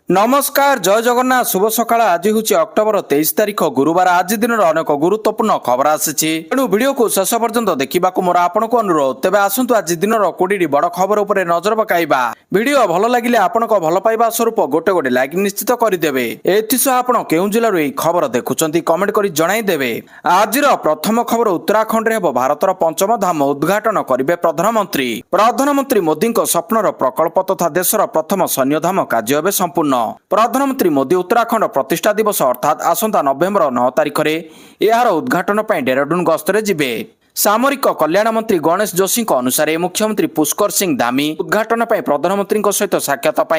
नमस्कार जय जगन्नाथ शुभ सकाळ आज हूँ अक्टोबर 23 तारीख गुरुवार आज दिन अनेक गुरुत्वपूर्ण खबर आसी तेणु भिडियो को शेष पर्यंत देखा मोर आपण को अनुरोध तेज आसतु आज दिन 20 बड़ खबर उपर नजर पकाइबा भिडियो भल लगे आपण भल पाइबा स्वरूप गोटे गोटे लाइक निश्चित करदे एसह आप केउ जिलू यह खबर देखुं कमेंट कर जनईदेवे आज प्रथम खबर उत्तराखंड में भारतर पंचम धाम उद्घाटन करेंगे प्रधानमंत्री मोदी स्वप्नर प्रकल्प तथा देशर प्रथम सैन्य धाम कार्य संपूर्ण प्रधानमंत्री मोदी उत्तराखंड प्रतिष्ठा दिवस अर्थात आसंता नवेम्बर 9 तारिख में यार उद्घाटन पर डेहराडून गस्तरे जिबे सामरिक कल्याण मंत्री गणेश जोशी अनुसार मुख्यमंत्री पुष्कर सिंह धामी उद्घाटन पर प्रधानमंत्री सहित साक्षात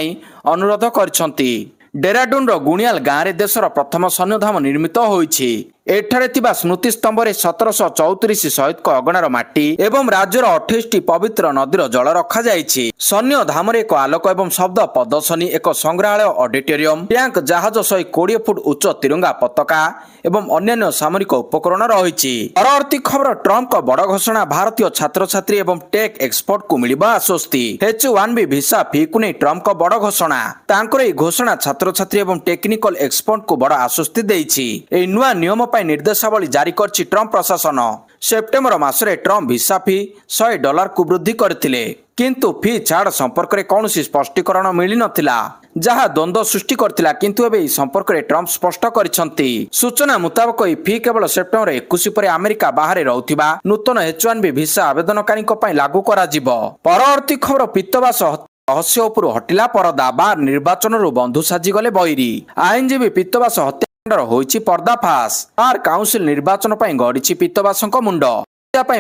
अनुरोध करछंती। डेहराडून गुणियाल गाँव में देशर प्रथम सैन्यधाम निर्मित होईछि। एठारे थिबा स्मृति स्तंभ 1734 शहीद अगणार माटी एवं राज्यर 28 पवित्र नदीर जल रखा जाइछि। सैन्य धाम एक आलोक एवं शब्द प्रदर्शनी एक संग्रहालय ऑडिटोरियम टैंक जहाज 120 फुट उच्च तिरंगा पताका एवं अन्य सामरिक उपकरण रही। परवर्ती खबर ट्रम्प का बड़ घोषणा भारतीय छात्र छात्री एवं टेक एक्सपर्ट को मिल आश्वस्ति। H1B भिसा फी को नहीं ट्रम्प का बड़ घोषणा तांकर यह घोषणा छात्र छात्री एवं टेक्निकल एक्सपर्ट को बड़ आश्वस्ति देइछि। एई नुआ नियम निर्देशावली जारी करछि ट्रम्प प्रशासन। सेप्टेम्बर मासरे ट्रम्प भिसा फी $100 को वृद्धि करथिले किंतु फी छाड़ संपर्क में कौन स्पष्टीकरण मिली नथिला जहां द्वंद्व सृष्टि करथिला किंतु एबे संपर्क में ट्रम्प स्पष्ट करिसंती। सूचना मुताबक यह फी केवल सेप्टेम्बर 21 पर अमेरिका बाहर रहउथिबा नूतन H1B भिसा आवेदनकारी पई लागू करा जिवो। परवर्ती खबर पित्तवास रहस्य उपरु हटिला परदा बार निर्वाचन बंधु साजी गले बैरी आईनजीवी पित्तवास हत्या होइछि पर्दाफाश। बार काउंसिल निर्वाचन पर गढ़ी पित्तवास मुंड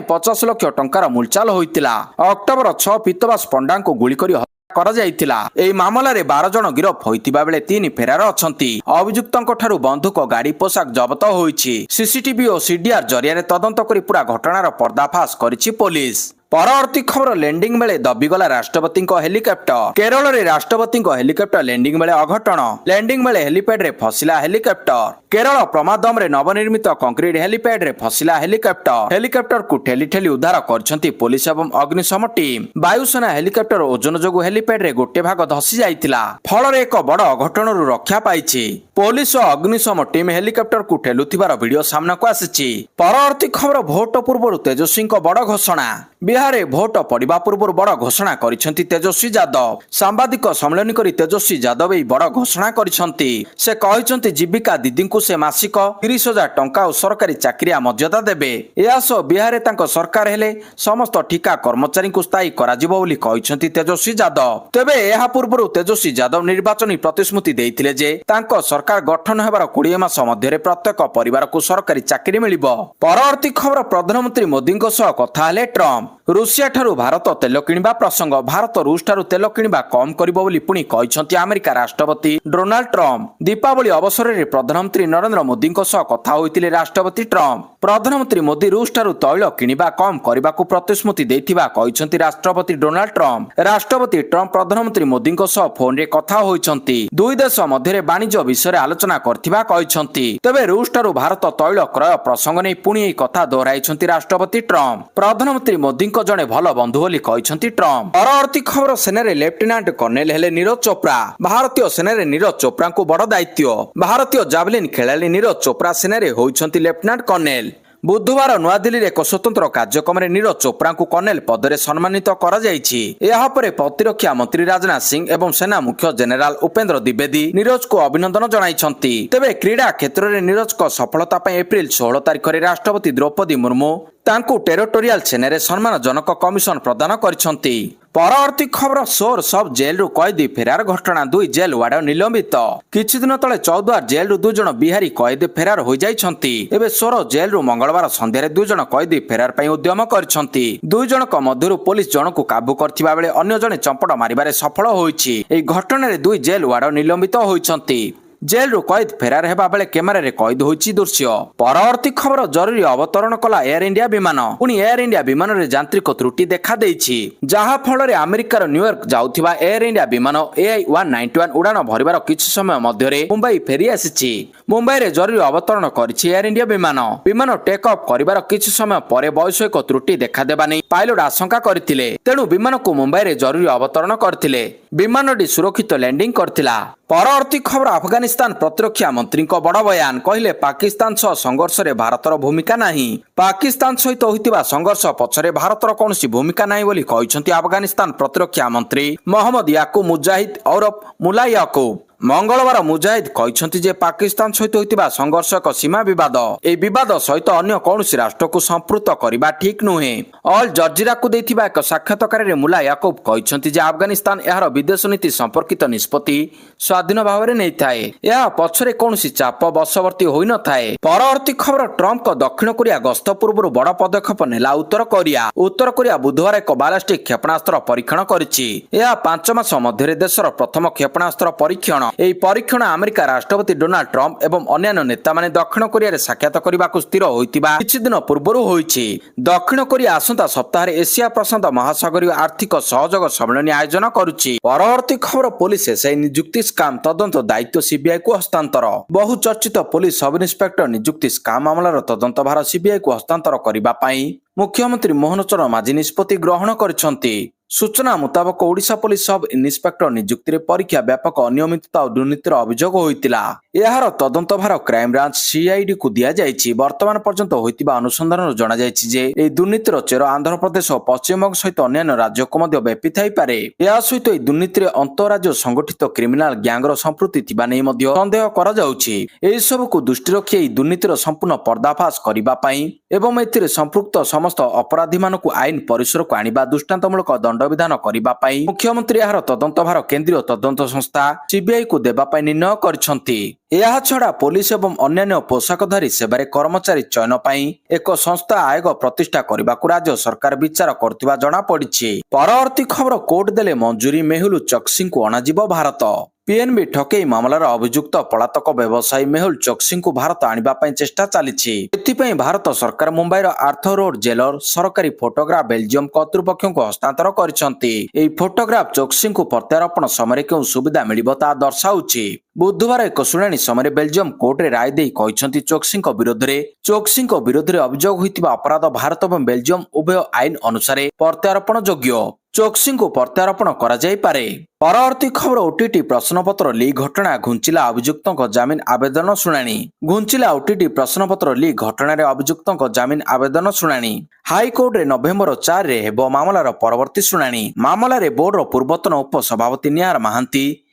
50 लाख टंकार मूलचाल होइतिला। अक्टोबर 6 पित्तवास पंडा को गुली करी हत्या करा जाइतिला। एई मामला रे 12 जन गिरफ होइतिबा बेले 3 फेरार अछंती। अभियुक्तଙ୍କ ठारू बंधुक गाड़ी पोशाक जब्त होइछि। सीसीटीवी और सीडीआर जरिया रे तदंत करी पूरा घटनार पर्दाफाश करिछि पुलिस। परवर्ती खबर लैंडिंग बेले दबिगला राष्ट्रपति हेलिकप्टर। केरल रे राष्ट्रपति हेलिकप्टर लैंडिंग बेले अघटन लैंडिंग बेले हेलीपैड रे फसिला हेलिकप्टर। केरल प्रमादम रे नवनिर्मित कंक्रीट हेलीपैड रे फसिला हेलिकप्टर को ठेली ठेली उद्धार करछंती पुलिस एवं अग्निशम टीम। वायुसेना हेलिकप्टर ओजन जोगु हेलीपैड रे गोटे भाग धसी जाइतिला फल रे एक बड़ अघटन रक्षा पाइछि। पुलिस और अग्निशम टीम हेलिकप्टर को ठेलुथिबार वीडियो सामना को आसिछि। परवर्ती खबर भोट पूर्व तेजस्वी बड़ घोषणा। बिहार में भोट पड़ा पूर्व बड़ घोषणा करिसेंती तेजस्वी यादव। सांबादिक सम्मेलन करी तेजस्वी यादव यह बड़ घोषणा करिसेंती। से कहिसेंती जीविका दीदी को से मासिक 30,000 टंका और सरकारी चाकरिया मर्यादा देबे। यासो बिहार में तांको सरकार हेले समस्त ठिका कर्मचारी को स्थायी कराजिबो बोली कहिसेंती तेजस्वी यादव। तेबे एहा पूर्व तेजस्वी यादव निर्वाचनी प्रतिश्रुति देइथिले जे तांको सरकार गठन हेबार 20 मास मध्य प्रत्येक परिवार को सरकारी चाकरी मिलिबो। परवर्ती खबर प्रधानमंत्री मोदी सह कथा हेले ट्रम्प। रूसिया ठारू भारत तेल किणवा प्रसंग भारत रूस ठारू तेल किणवा कम करिबो बोली पुणी कहिसेंती अमेरिका राष्ट्रपति डोनाल्ड ट्रम्प। दीपावली अवसर में प्रधानमंत्री नरेंद्र मोदी सह कथा होइतिले राष्ट्रपति ट्रम्प। प्रधानमंत्री मोदी रूस ठारू तैल किणवा कम करने को प्रतिश्रुति देथिबा कहिसेंती राष्ट्रपति डोनाल्ड ट्रम्प। राष्ट्रपति ट्रम्प प्रधानमंत्री मोदी सह फोन रे कथा होइछंती। दुई देश मध्य वाणिज्य विषय आलोचना करथिबा कहिसेंती। तेबे रूस ठारू भारत तैल क्रय प्रसंग नै पुणी एही कथा दोहराइछंती राष्ट्रपति ट्रम्प। प्रधानमंत्री मोदी जड़े भल बंधु बोली कहिसेंती ट्रम्प। परवर्ती खबर सेना रे लेफ्टिनेंट कर्नेल हेले नीरज चोप्रा। भारतीय सेना रे नीरज चोप्रा को बड़ दायित्व। भारतीय जावलिन खेलाड़ी नीरज चोप्रा सेना रे होइछंती लेफ्टिनेंट कर्नेल। बुधवार नुआदिल्ली एक स्वतंत्र कार्यक्रम में नीरज चोप्रा को कर्नेल पदरे सम्मानित करा जायछि। एहा परे प्रतिरक्षा मंत्री राजनाथ सिंह एवं सेना मुख्य जेनेराल उपेंद्र द्विवेदी नीरज को अभिनंदन जणाइछंती। तेबे क्रीड़ा क्षेत्र में नीरज को सफलता पर एप्रिल 16 तारिख में राष्ट्रपति द्रौपदी मुर्मू तांकु टेरिटोरियल सेना सम्मानजनक कमिशन प्रदान करिसंती। परवर्ती खबर सोर सब जेल रु कैदी फेरार घटना 2 जेल वार्ड निलंबित। किछि दिन तले चौद्वार जेल रु 2 जन बिहारी कैदी फेरार हो जाइछंती। एबे सोर जेल रु मंगलवार संध्यारे 2 जन कैदी फेरार पई उद्यम करछंती। 2 जनक मध्यरु पुलिस जनकु काबू करथिबा बेले अन्य जने चंपट मारिबारे सफल होइछि। एई घटना रे 2 जेल वार्ड निलंबित होइछंती। ଜେଲରୁ କଏଦ ଫେରାର ହେବା ବେଳେ କ୍ୟାମେରାରେ କଏଦ ହୋଇଛି ଦୃଶ୍ୟ। ପରବର୍ତ୍ତୀ ଖବର ଜରୁରୀ ଅବତରଣ କଲା ଏୟାର ଇଣ୍ଡିଆ ବିମାନ। ପୁଣି ଏୟାର ଇଣ୍ଡିଆ ବିମାନରେ ଯାନ୍ତ୍ରିକ ତ୍ରୁଟି ଦେଖାଦେଇଛି, ଯାହା ଫଳରେ ଆମେରିକାର ନ୍ୟୁୟର୍କ ଯାଉଥିବା ଏୟାର ଇଣ୍ଡିଆ ବିମାନ AI-191 ଉଡାଣ ଭରିବାର କିଛି ସମୟ ମଧ୍ୟରେ ମୁମ୍ବାଇ ଫେରି ଆସିଛି। ମୁମ୍ବାଇରେ ଜରୁରୀ ଅବତରଣ କରିଛି ଏୟାର ଇଣ୍ଡିଆ ବିମାନ। ବିମାନ ଟେକ୍ ଅଫ୍ କରିବାର କିଛି ସମୟ ପରେ ବୈଷୟିକ ତ୍ରୁଟି ଦେଖାଦେବା ନେଇ ପାଇଲଟ ଆଶଙ୍କା କରିଥିଲେ, ତେଣୁ ବିମାନକୁ ମୁମ୍ବାଇରେ ଜରୁରୀ ଅବତରଣ କରିଥିଲେ। ବିମାନଟି ସୁରକ୍ଷିତ ଲ୍ୟାଣ୍ଡିଂ କରିଥିଲା। ପରବର୍ତ୍ତୀ ଖବର ଆଫଗାନିସ୍ତାନ ପ୍ରତିରକ୍ଷା ମନ୍ତ୍ରୀଙ୍କ ବଡ଼ ବୟାନ। କହିଲେ ପାକିସ୍ତାନ ସହ ସଂଘର୍ଷରେ ଭାରତର ଭୂମିକା ନାହିଁ। ପାକିସ୍ତାନ ସହିତ ହୋଇଥିବା ସଂଘର୍ଷ ପଛରେ ଭାରତର କୌଣସି ଭୂମିକା ନାହିଁ ବୋଲି କହିଛନ୍ତି ଆଫଗାନିସ୍ତାନ ପ୍ରତିରକ୍ଷା ମନ୍ତ୍ରୀ ମହମ୍ମଦ ୟାକୁବ ମୁଜାହିଦ ଔରଫ ମୁଲା ୟାକୁବ। ମଙ୍ଗଳବାର ମୁଜାହିଦ କହିଛନ୍ତି ଯେ ପାକିସ୍ତାନ ସହିତ ହୋଇଥିବା ସଂଘର୍ଷ ଏକ ସୀମା ବିବାଦ। ଏହି ବିବାଦ ସହିତ ଅନ୍ୟ କୌଣସି ରାଷ୍ଟ୍ରକୁ ସମ୍ପୃକ୍ତ କରିବା ଠିକ୍ ନୁହେଁ। ଅଲ୍ ଜଜିରାକୁ ଦେଇଥିବା ଏକ ସାକ୍ଷାତକାରରେ ମୁଲା ୟାକୁବ କହିଛନ୍ତି ଯେ ଆଫଗାନିସ୍ତାନ ଏହାର ବିଦେଶ ନୀତି ସମ୍ପର୍କିତ ନିଷ୍ପତ୍ତି ସ୍ୱାଧୀନ ଭାବରେ ନେଇଥାଏ। ଏହା ପଛରେ କୌଣସି ଚାପ ବଶବର୍ତ୍ତୀ ହୋଇନଥାଏ। ପରବର୍ତ୍ତୀ ଖବର ଟ୍ରମ୍ପଙ୍କ ଦକ୍ଷିଣ କୋରିଆ ଗସ୍ତ ପୂର୍ବରୁ ବଡ଼ ପଦକ୍ଷେପ ନେଲା ଉତ୍ତର କୋରିଆ। ଉତ୍ତର କୋରିଆ ବୁଧବାର ଏକ ବାଲାଷ୍ଟିକ୍ କ୍ଷେପଣାସ୍ତ୍ର ପରୀକ୍ଷଣ କରିଛି। ଏହା 5 ମାସ ମଧ୍ୟରେ ଦେଶର ପ୍ରଥମ କ୍ଷେପଣାସ୍ତ୍ର ପରୀକ୍ଷଣ। ଏହି ପରୀକ୍ଷଣ ଆମେରିକା ରାଷ୍ଟ୍ରପତି ଡୋନାଲ୍ଡ ଟ୍ରମ୍ପ ଏବଂ ଅନ୍ୟାନ୍ୟ ନେତାମାନେ ଦକ୍ଷିଣ କୋରିଆରେ ସାକ୍ଷାତ କରିବାକୁ ସ୍ଥିର ହୋଇଥିବା କିଛି ଦିନ ପୂର୍ବରୁ ହୋଇଛି। ଦକ୍ଷିଣ କୋରିଆ ଆସନ୍ତା ସପ୍ତାହରେ ଏସିଆ ପ୍ରଶାନ୍ତ ମହାସାଗରୀୟ ଆର୍ଥିକ ସହଯୋଗ ସମ୍ମିଳନୀ ଆୟୋଜନ କରୁଛି। ପରବର୍ତ୍ତୀ ଖବର ପୋଲିସ ଏସ୍ଆଇ ନିଯୁକ୍ତି ସ୍କାମ୍ ତଦନ୍ତ ଦାୟିତ୍ୱ ସିବିଆଇକୁ ହସ୍ତାନ୍ତର। ବହୁ ଚର୍ଚ୍ଚିତ ପୋଲିସ ସବ୍ ଇନ୍ସପେକ୍ଟର ନିଯୁକ୍ତି ସ୍କାମ୍ ମାମଲାର ତଦନ୍ତ ଭାର ସିବିଆଇକୁ ହସ୍ତାନ୍ତର କରିବା ପାଇଁ ମୁଖ୍ୟମନ୍ତ୍ରୀ ମୋହନ ଚରଣ ମାଝୀ ନିଷ୍ପତ୍ତି ଗ୍ରହଣ କରିଛନ୍ତି। ସୂଚନା ମୁତାବକ ଓଡ଼ିଶା ପୋଲିସ ସବ୍ ଇନ୍ସପେକ୍ଟର ନିଯୁକ୍ତିରେ ପରୀକ୍ଷା ବ୍ୟାପକ ଅନିୟମିତତା ଓ ଦୁର୍ନୀତିର ଅଭିଯୋଗ ହୋଇଥିଲା। ଏହାର ତଦନ୍ତ ଭାର କ୍ରାଇମବ୍ରାଞ୍ଚ ସିଆଇଡିକୁ ଦିଆଯାଇଛି। ବର୍ତ୍ତମାନ ପର୍ଯ୍ୟନ୍ତ ହୋଇଥିବା ଅନୁସନ୍ଧାନରୁ ଜଣାଯାଇଛି ଯେ ଏହି ଦୁର୍ନୀତିର ଚେର ଆନ୍ଧ୍ରପ୍ରଦେଶ ଓ ପଶ୍ଚିମବଙ୍ଗ ସହିତ ଅନ୍ୟାନ୍ୟ ରାଜ୍ୟକୁ ମଧ୍ୟ ବ୍ୟାପିଥାଇପାରେ। ଏହା ସହିତ ଏହି ଦୁର୍ନୀତିରେ ଅନ୍ତଃରାଜ୍ୟ ସଂଗଠିତ କ୍ରିମିନାଲ ଗ୍ୟାଙ୍ଗର ସମ୍ପୃକ୍ତି ଥିବା ନେଇ ମଧ୍ୟ ସନ୍ଦେହ କରାଯାଉଛି। ଏହିସବୁକୁ ଦୃଷ୍ଟି ରଖି ଏହି ଦୁର୍ନୀତିର ସମ୍ପୂର୍ଣ୍ଣ ପର୍ଦ୍ଦାଫାଶ କରିବା ପାଇଁ ଏବଂ ଏଥିରେ ସମ୍ପୃକ୍ତ ସମସ୍ତ ଅପରାଧୀମାନଙ୍କୁ ଆଇନ ପରିସରକୁ ଆଣିବା ଦୃଷ୍ଟାନ୍ତମୂଳକ ଦଣ୍ଡବିଧାନ କରିବା ପାଇଁ ମୁଖ୍ୟମନ୍ତ୍ରୀ ଏହାର ତଦନ୍ତ ଭାର କେନ୍ଦ୍ରୀୟ ତଦନ୍ତ ସଂସ୍ଥା ସିବିଆଇକୁ ଦେବା ପାଇଁ ନିର୍ଣ୍ଣୟ କରିଛନ୍ତି। ଏହାଛଡା ପୋଲିସ ଏବଂ ଅନ୍ୟାନ୍ୟ ପୋଷାକଧାରୀ ସେବାରେ କର୍ମଚାରୀ ଚୟନ ପାଇଁ ଏକ ସଂସ୍ଥା ଆୟୋଗ ପ୍ରତିଷ୍ଠା କରିବାକୁ ରାଜ୍ୟ ସରକାର ବିଚାର କରୁଥିବା ଜଣାପଡିଛି। ପରବର୍ତ୍ତୀ ଖବର କୋର୍ଟ ଦେଲେ ମଞ୍ଜୁରୀ ମେହୁଲ ଚୋକ୍ସିଙ୍କୁ ଅଣାଯିବ ଭାରତ। ପିଏନବି ଠକେଇ ମାମଲାର ଅଭିଯୁକ୍ତ ପଳାତକ ବ୍ୟବସାୟୀ ମେହୁଲ ଚୋକ୍ସିଙ୍କୁ ଭାରତ ଆଣିବା ପାଇଁ ଚେଷ୍ଟା ଚାଲିଛି। ଏଥିପାଇଁ ଭାରତ ସରକାର ମୁମ୍ବାଇର ଆର୍ଥର ରୋଡ ଜେଲର ସରକାରୀ ଫଟୋଗ୍ରାଫ ବେଲଜିୟମ କର୍ତ୍ତୃପକ୍ଷଙ୍କୁ ହସ୍ତାନ୍ତର କରିଛନ୍ତି। ଏହି ଫଟୋଗ୍ରାଫ ଚୋକ୍ସିଙ୍କୁ ପ୍ରତ୍ୟାରୋପଣ ସମୟରେ କେଉଁ ସୁବିଧା ମିଳିବ ତାହା ଦର୍ଶାଉଛି। ବୁଧବାର ଏକ ଶୁଣାଣି ସମୟରେ ବେଲଜିୟମ କୋର୍ଟରେ ରାୟ ଦେଇ କହିଛନ୍ତି ଚୋକ୍ସିଙ୍କ ବିରୋଧରେ ଅଭିଯୋଗ ହୋଇଥିବା ଅପରାଧ ଭାରତ ଏବଂ ବେଲଜିୟମ ଉଭୟ ଆଇନ ଅନୁସାରେ ପ୍ରତ୍ୟାରୋପଣ ଯୋଗ୍ୟ। ଚୋକ୍ସିଙ୍କୁ ପ୍ରତ୍ୟାରୋପଣ କରାଯାଇପାରେ। ପରବର୍ତ୍ତୀ ଖବର ଓଟିଟି ପ୍ରଶ୍ନପତ୍ର ଲିକ୍ ଘଟଣା ଘୁଞ୍ଚିଲା ଅଭିଯୁକ୍ତଙ୍କ ଜାମିନ ଆବେଦନ ଶୁଣାଣି। ଘୁଞ୍ଚିଲା ଓଟିଟି ପ୍ରଶ୍ନପତ୍ର ଲିକ୍ ଘଟଣାରେ ଅଭିଯୁକ୍ତଙ୍କ ଜାମିନ ଆବେଦନ ଶୁଣାଣି। ହାଇକୋର୍ଟରେ ନଭେମ୍ବର 4ରେ ହେବ ମାମଲାର ପରବର୍ତ୍ତୀ ଶୁଣାଣି। ମାମଲାରେ ବୋର୍ଡର ପୂର୍ବତନ ଉପସଭାପତି ନିହାର ମହାନ୍ତି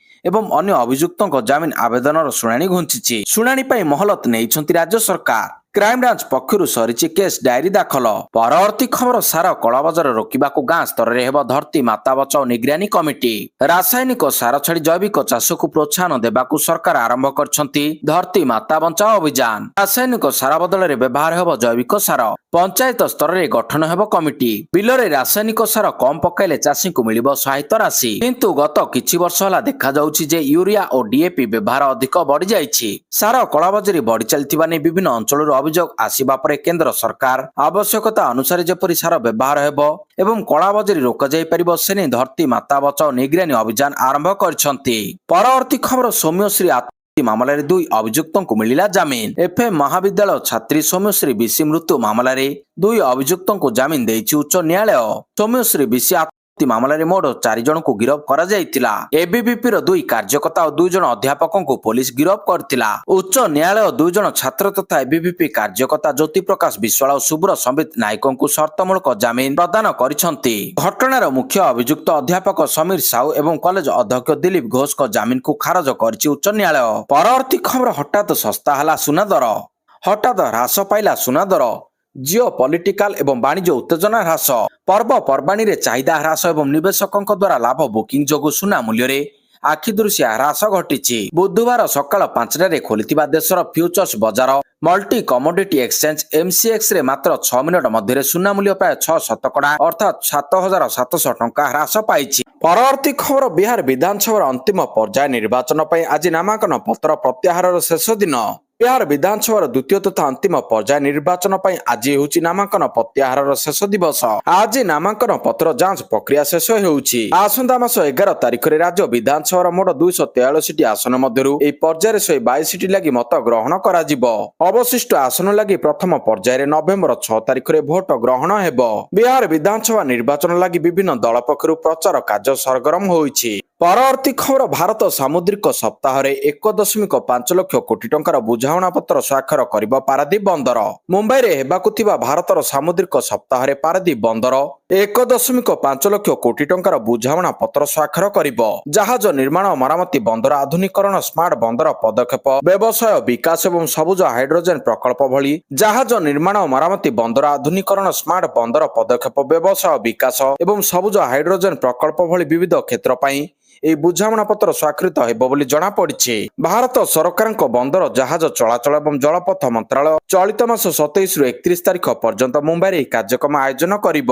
ଏବଂ ଅନ୍ୟ ଅଭିଯୁକ୍ତଙ୍କ ଜାମିନ ଆବେଦନର ଶୁଣାଣି ଘୁଞ୍ଚିଛି। ଶୁଣାଣି ପାଇଁ ମହଲତ ନେଇଛନ୍ତି ରାଜ୍ୟ ସରକାର। କ୍ରାଇମବ୍ରାଞ୍ଚ ପକ୍ଷରୁ ସରିଛି କେସ୍ ଡାଏରୀ ଦାଖଲ। ପରବର୍ତ୍ତୀ ଖବର ସାର କଳାବଜାର ରୋକିବାକୁ ଗାଁ ସ୍ତରରେ ହେବ ଧରତୀ ମାତା ବଚାଓ ନିଗରାନୀ କମିଟି। ରାସାୟନିକ ସାର ଛାଡ଼ି ଜୈବିକ ଚାଷକୁ ପ୍ରୋତ୍ସାହନ ଦେବାକୁ ସରକାର ଆରମ୍ଭ କରିଛନ୍ତି ଧରତୀ ମାତା ବଞ୍ଚାଓ ଅଭିଯାନ। ରାସାୟନିକ ସାର ବଦଳରେ ବ୍ୟବହାର ହେବ ଜୈବିକ ସାର। ପଞ୍ଚାୟତ ସ୍ତରରେ ଗଠନ ହେବ କମିଟି। ବିଲରେ ରାସାୟନିକ ସାର କମ୍ ପକାଇଲେ ଚାଷୀଙ୍କୁ ମିଳିବ ସହାୟତା ରାଶି। କିନ୍ତୁ ଗତ କିଛି ବର୍ଷ ହେଲା ଦେଖାଯାଉଛି ଯେ ୟୁରିଆ ଓ ଡିଏପି ବ୍ୟବହାର ଅଧିକ ବଢିଯାଇଛି। ସାର କଳାବଜାରୀ ବଢି ଚାଲିଥିବା ନେଇ ବିଭିନ୍ନ ଅଞ୍ଚଳରୁ ଅଭିଯୋଗ ଆସିବା ପରେ କେନ୍ଦ୍ର ସରକାର ଆବଶ୍ୟକତା ଅନୁସାରେ ଯେପରି ସାର ବ୍ୟବହାର ହେବ ଏବଂ କଳାବଜାରୀ ରୋକାଯାଇପାରିବ ସେ ନେଇ ଧରତୀ ମାତା ବଚାଓ ନିଗରାନୀ ଅଭିଯାନ ଆରମ୍ଭ କରିଛନ୍ତି। ପରବର୍ତ୍ତୀ ଖବର ସୌମ୍ୟଶ୍ରୀ ମାମଲାରେ 2 ଅଭିଯୁକ୍ତଙ୍କୁ ମିଳିଲା ଜାମିନ। ଏଫ୍ଏମ୍ ମହାବିଦ୍ୟାଳୟ ଛାତ୍ରୀ ସୌମ୍ୟଶ୍ରୀ ବିଶି ମୃତ୍ୟୁ ମାମଲାରେ 2 ଅଭିଯୁକ୍ତଙ୍କୁ ଜାମିନ ଦେଇଛି ଉଚ୍ଚ ନ୍ୟାୟାଳୟ। ସୌମ୍ୟଶ୍ରୀ ବିଶି ମାମଲାରେ ମୋଟ 4 ଜଣଙ୍କୁ ଗିରଫ କରାଯାଇଥିଲା। ଏବିଭିପିର 2 କାର୍ଯ୍ୟକର୍ତ୍ତା ଓ 2 ଜଣ ଅଧ୍ୟାପକଙ୍କୁ ପୋଲିସ ଗିରଫ କରିଥିଲା। ଉଚ୍ଚ ନ୍ୟାୟାଳୟ 2 ଜଣ ଛାତ୍ର ତଥା ଏବିଭିପି କାର୍ଯ୍ୟକର୍ତ୍ତା ଜ୍ୟୋତି ପ୍ରକାଶ ବିଶ୍ୱାଳ ଓ ଶୁଭ୍ର ସମ୍ବିତ ନାୟକଙ୍କୁ ସର୍ତ୍ତମୂଳକ ଜାମିନ ପ୍ରଦାନ କରିଛନ୍ତି। ଘଟଣାର ମୁଖ୍ୟ ଅଭିଯୁକ୍ତ ଅଧ୍ୟାପକ ସମୀର ସାହୁ ଏବଂ କଲେଜ ଅଧ୍ୟକ୍ଷ ଦିଲ୍ଲୀପ ଘୋଷଙ୍କ ଜାମିନକୁ ଖାରଜ କରିଛି ଉଚ୍ଚ ନ୍ୟାୟାଳୟ। ପରବର୍ତ୍ତୀ ଖବର ହଠାତ୍ ଶସ୍ତା ହେଲା ସୁନା ଦର। ହଠାତ୍ ହ୍ରାସ ପାଇଲା ସୁନା ଦର। ଜିଓ ପଲିଟିକାଲ ଏବଂ ବାଣିଜ୍ୟ ଉତ୍ତେଜନା ହ୍ରାସ। ପର୍ବପର୍ବାଣୀରେ ଚାହିଦା ହ୍ରାସ ଏବଂ ନିବେଶକଙ୍କ ଦ୍ୱାରା ଲାଭ ବୁକିଂ ଯୋଗୁଁ ସୁନା ମୂଲ୍ୟରେ ଆଖିଦୃଶିଆ ହ୍ରାସ ଘଟିଛି। ବୁଧବାର ସକାଳ 5ଟାରେ ଖୋଲିଥିବା ଦେଶର ଫ୍ୟୁଚର୍ସ ବଜାର ମଲ୍ଟି କମୋଡିଟି ଏକ୍ସଚେଞ୍ଜ MCXରେ ମାତ୍ର 6 ମିନିଟ ମଧ୍ୟରେ ସୁନା ମୂଲ୍ୟ ପ୍ରାୟ 6 ଶତକଡ଼ା ଅର୍ଥାତ୍ 7,700 ଟଙ୍କା ହ୍ରାସ ପାଇଛି। ପରବର୍ତ୍ତୀ ଖବର ବିହାର ବିଧାନସଭାର ଅନ୍ତିମ ପର୍ଯ୍ୟାୟ ନିର୍ବାଚନ ପାଇଁ ଆଜି ନାମାଙ୍କନ ପତ୍ର ପ୍ରତ୍ୟାହାରର ଶେଷ ଦିନ। ବିହାର ବିଧାନସଭାର ଦ୍ୱିତୀୟ ତଥା ଅନ୍ତିମ ପର୍ଯ୍ୟାୟ ନିର୍ବାଚନ ପାଇଁ ଆଜି ହେଉଛି ନାମାଙ୍କନ ପ୍ରତ୍ୟାହାରର ଶେଷ ଦିବସ। ଆଜି ନାମାଙ୍କନ ପତ୍ର ଯାଞ୍ଚ ପ୍ରକ୍ରିୟା ଶେଷ ହେଉଛି। ଆସନ୍ତା ମାସ 11 ତାରିଖରେ ରାଜ୍ୟ ବିଧାନସଭାର ମୋଟ 243ଟି ଆସନ ମଧ୍ୟରୁ ଏହି ପର୍ଯ୍ୟାୟରେ 122ଟି ଲାଗି ମତ ଗ୍ରହଣ କରାଯିବ। ଅବଶିଷ୍ଟ ଆସନ ଲାଗି ପ୍ରଥମ ପର୍ଯ୍ୟାୟରେ ନଭେମ୍ବର 6 ତାରିଖରେ ଭୋଟ ଗ୍ରହଣ ହେବ। ବିହାର ବିଧାନସଭା ନିର୍ବାଚନ ଲାଗି ବିଭିନ୍ନ ଦଳ ପକ୍ଷରୁ ପ୍ରଚାର କାର୍ଯ୍ୟ ସରଗରମ ହୋଇଛି। ପରବର୍ତ୍ତୀ ଖବର ଭାରତ ସାମୁଦ୍ରିକ ସପ୍ତାହରେ 1.5 ଲକ୍ଷ କୋଟି ଟଙ୍କାର ବୁଝାମଣା ପତ୍ର ସ୍ୱାକ୍ଷର କରିବ ପାରାଦୀପ ବନ୍ଦର। ମୁମ୍ବାଇରେ ହେବାକୁ ଥିବା ଭାରତର ସାମୁଦ୍ରିକ ସପ୍ତାହରେ ପାରାଦୀପ ବନ୍ଦର 1.5 ଲକ୍ଷ କୋଟି ଟଙ୍କାର ବୁଝାମଣା ପତ୍ର ସ୍ୱାକ୍ଷର କରିବ। ଜାହାଜ ନିର୍ମାଣ ମରାମତି ବନ୍ଦର ଆଧୁନିକରଣ ସ୍ମାର୍ଟ ବନ୍ଦର ପଦକ୍ଷେପ ବ୍ୟବସାୟ ବିକାଶ ଏବଂ ସବୁଜ ହାଇଡ୍ରୋଜେନ ପ୍ରକଳ୍ପ ଭଳି ଜାହାଜ ନିର୍ମାଣ ମରାମତି ବନ୍ଦର ଆଧୁନିକରଣ ସ୍ମାର୍ଟ ବନ୍ଦର ପଦକ୍ଷେପ ବ୍ୟବସାୟ ବିକାଶ ଏବଂ ସବୁଜ ହାଇଡ୍ରୋଜେନ ପ୍ରକଳ୍ପ ଭଳି ବିବିଧ କ୍ଷେତ୍ର ପାଇଁ ଏହି ବୁଝାମଣା ପତ୍ର ସ୍ୱାକ୍ଷରିତ ହେବ ବୋଲି ଜଣାପଡ଼ିଛି। ଭାରତ ସରକାରଙ୍କ ବନ୍ଦର ଜାହାଜ ଚଳାଚଳ ଏବଂ ଜଳପଥ ମନ୍ତ୍ରାଳୟ ଚଳିତ ମାସ 27ରୁ 31 ତାରିଖ ପର୍ଯ୍ୟନ୍ତ ମୁମ୍ବାଇରେ ଏହି କାର୍ଯ୍ୟକ୍ରମ ଆୟୋଜନ କରିବ।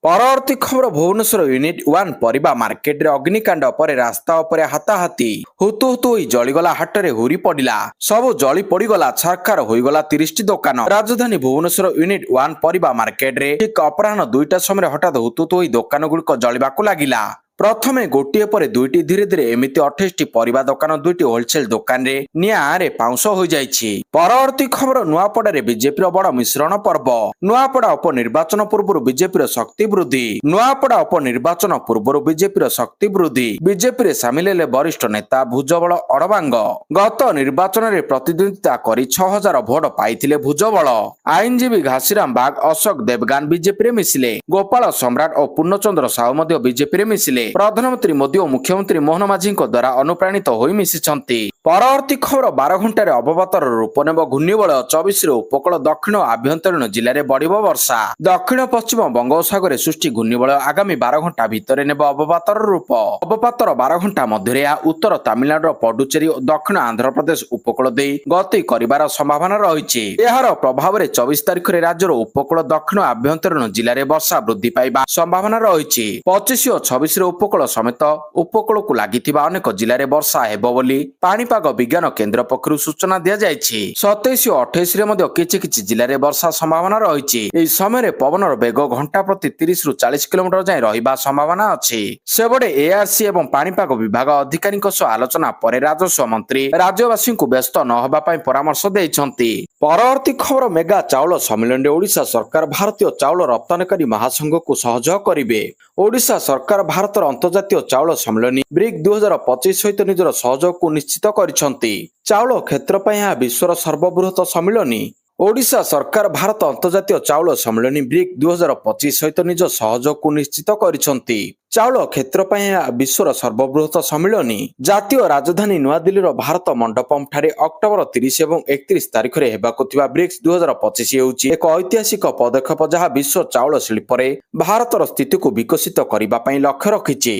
ପରବର୍ତ୍ତୀ ଖବର ଭୁବନେଶ୍ୱର ୟୁନିଟ୍ 1 ପରିବା ମାର୍କେଟରେ ଅଗ୍ନିକାଣ୍ଡ ପରେ ରାସ୍ତା ଉପରେ ହାତାହାତି ହୁତୁ ହୁତୁ ହୋଇ ଜଳିଗଲା ହାଟରେ ହୁରି ପଡ଼ିଲା। ସବୁ ଜଳି ପଡ଼ିଗଲା ଛାରଖାର ହୋଇଗଲା 30ଟି ଦୋକାନ। ରାଜଧାନୀ ଭୁବନେଶ୍ୱର ୟୁନିଟ୍ 1 ପରିବା ମାର୍କେଟରେ ଠିକ୍ ଅପରାହ୍ନ 2ଟା ସମୟରେ ହଠାତ୍ ହୁତୁ ହୁତୁ ହୋଇ ଦୋକାନ ଗୁଡ଼ିକ ଜଳିବାକୁ ଲାଗିଲା। ପ୍ରଥମେ ଗୋଟିଏ ପରେ ଦୁଇଟି ଧୀରେ ଧୀରେ ଏମିତି 28ଟି ପରିବା ଦୋକାନ 2ଟି ହୋଲସେଲ ଦୋକାନରେ ନିଆଁରେ ପାଉଁଶ ହୋଇଯାଇଛି। ପରବର୍ତ୍ତୀ ଖବର ନୂଆପଡାରେ ବିଜେପିର ବଡ଼ ମିଶ୍ରଣ ପର୍ବ। ନୂଆପଡା ଉପନିର୍ବାଚନ ପୂର୍ବରୁ ବିଜେପିର ଶକ୍ତି ବୃଦ୍ଧି। ନୂଆପଡା ଉପନିର୍ବାଚନ ପୂର୍ବରୁ ବିଜେପିର ଶକ୍ତି ବୃଦ୍ଧି। ବିଜେପିରେ ସାମିଲ ହେଲେ ବରିଷ୍ଠ ନେତା ଭୁଜବଳ ଅଡବାଙ୍ଗ। ଗତ ନିର୍ବାଚନରେ ପ୍ରତିଦ୍ୱନ୍ଦିତା କରି 6,000 ଭୋଟ ପାଇଥିଲେ ଭୁଜବଳ। ଆଇନଜୀବୀ ଘାସିରାମ ବାଗ ଅଶୋକ ଦେବଗାନ ବିଜେପିରେ ମିଶିଲେ। ଗୋପାଳ ସମ୍ରାଟ ଓ ପୂର୍ଣ୍ଣଚନ୍ଦ୍ର ସାହୁ ମଧ୍ୟ ବିଜେପିରେ ମିଶିଲେ। ପ୍ରଧାନମନ୍ତ୍ରୀ ମୋଦି ଓ ମୁଖ୍ୟମନ୍ତ୍ରୀ ମୋହନ ମାଝୀଙ୍କ ଦ୍ୱାରା ଅନୁପ୍ରାଣିତ ହୋଇ ମିଶିଛନ୍ତି। ପରବର୍ତ୍ତୀ ଖବର 12 ଘଣ୍ଟାରେ ଅବପାତର ରୂପ ନେବ ଘୂର୍ଣ୍ଣିବଳୟ 24ରେ ଉପକୂଳ ଦକ୍ଷିଣ ଓ ଆଭ୍ୟନ୍ତରୀଣ ଜିଲ୍ଲାରେ ବଢିବ ବର୍ଷା। ଦକ୍ଷିଣ ପଶ୍ଚିମ ବଙ୍ଗୋପସାଗରରେ ସୃଷ୍ଟି ଘୂର୍ଣ୍ଣିବଳୟ ଆଗାମୀ 12 ଘଣ୍ଟା ଭିତରେ ନେବ ଅବପାତର ରୂପ। ଅବପାତର 12 ଘଣ୍ଟା ମଧ୍ୟରେ ଏହା ଉତ୍ତର ତାମିଲନାଡୁର ପଡୁଚେରୀ ଓ ଦକ୍ଷିଣ ଆନ୍ଧ୍ରପ୍ରଦେଶ ଉପକୂଳ ଦେଇ ଗତି କରିବାର ସମ୍ଭାବନା ରହିଛି। ଏହାର ପ୍ରଭାବରେ 24 ତାରିଖରେ ରାଜ୍ୟର ଉପକୂଳ ଦକ୍ଷିଣ ଆଭ୍ୟନ୍ତରୀଣ ଜିଲ୍ଲାରେ ବର୍ଷା ବୃଦ୍ଧି ପାଇବା ସମ୍ଭାବନା ରହିଛି। 25 ଓ 26ରେ ଉପକୂଳ ସମେତ ଉପକୂଳକୁ ଲାଗିଥିବା ଅନେକ ଜିଲ୍ଲାରେ ବର୍ଷା ହେବ ବୋଲି ପାଣିପାଗ ବିଜ୍ଞାନ କେନ୍ଦ୍ର ପକ୍ଷରୁ ସୂଚନା ଦିଆଯାଇଛି। 27 ଓ 28ରେ ମଧ୍ୟ କିଛି କିଛି ଜିଲ୍ଲାରେ ବର୍ଷା ସମ୍ଭାବନା ରହିଛି। ଏହି ସମୟରେ ପବନର ବେଗ ଘଣ୍ଟା ପ୍ରତି 30ରୁ 40 କିଲୋମିଟର ଯାଏଁ ରହିବା ସମ୍ଭାବନା ଅଛି। ସେପଟେ ARC ଏବଂ ପାଣିପାଗ ବିଭାଗ ଅଧିକାରୀଙ୍କ ସହ ଆଲୋଚନା ପରେ ରାଜସ୍ୱ ମନ୍ତ୍ରୀ ରାଜ୍ୟବାସୀଙ୍କୁ ବ୍ୟସ୍ତ ନ ହେବା ପାଇଁ ପରାମର୍ଶ ଦେଇଛନ୍ତି। ପରବର୍ତ୍ତୀ ଖବର ମେଗା ଚାଉଳ ସମ୍ମିଳନୀରେ ଓଡ଼ିଶା ସରକାର ଭାରତୀୟ ଚାଉଳ ରପ୍ତାନିକାରୀ ମହାସଂଘକୁ ସହଯୋଗ କରିବେ। ଓଡ଼ିଶା ସରକାର ଭାରତର ଅନ୍ତର୍ଜାତୀୟ ଚାଉଳ ସମ୍ମିଳନୀ ବ୍ରିକ୍ 2025 ସହିତ ନିଜର ସହଯୋଗକୁ ନିଶ୍ଚିତ କରିଛନ୍ତି। ଚାଉଳ କ୍ଷେତ୍ର ପାଇଁ ଏହା ବିଶ୍ୱର ସର୍ବବୃହତ ସମ୍ମିଳନୀ। ଓଡ଼ିଶା ସରକାର ଭାରତ ଅନ୍ତର୍ଜାତୀୟ ଚାଉଳ ସମ୍ମିଳନୀ ବ୍ରିକ୍ 2025 ସହିତ ନିଜ ସହଯୋଗକୁ ନିଶ୍ଚିତ କରିଛନ୍ତି। ଚାଉଳ କ୍ଷେତ୍ର ପାଇଁ ଏହା ବିଶ୍ୱର ସର୍ବବୃହତ ସମ୍ମିଳନୀ। ଜାତୀୟ ରାଜଧାନୀ ନୂଆଦିଲ୍ଲୀର ଭାରତ ମଣ୍ଡପମ୍ ଠାରେ ଅକ୍ଟୋବର 30 ଏବଂ 31 ତାରିଖରେ ହେବାକୁ ଥିବା ବ୍ରିକ୍ସ 2025 ହେଉଛି ଏକ ଐତିହାସିକ ପଦକ୍ଷେପ ଯାହା ବିଶ୍ୱ ଚାଉଳ ଶିଳ୍ପରେ ଭାରତର ସ୍ଥିତିକୁ ବିକଶିତ କରିବା ପାଇଁ ଲକ୍ଷ୍ୟ ରଖିଛି।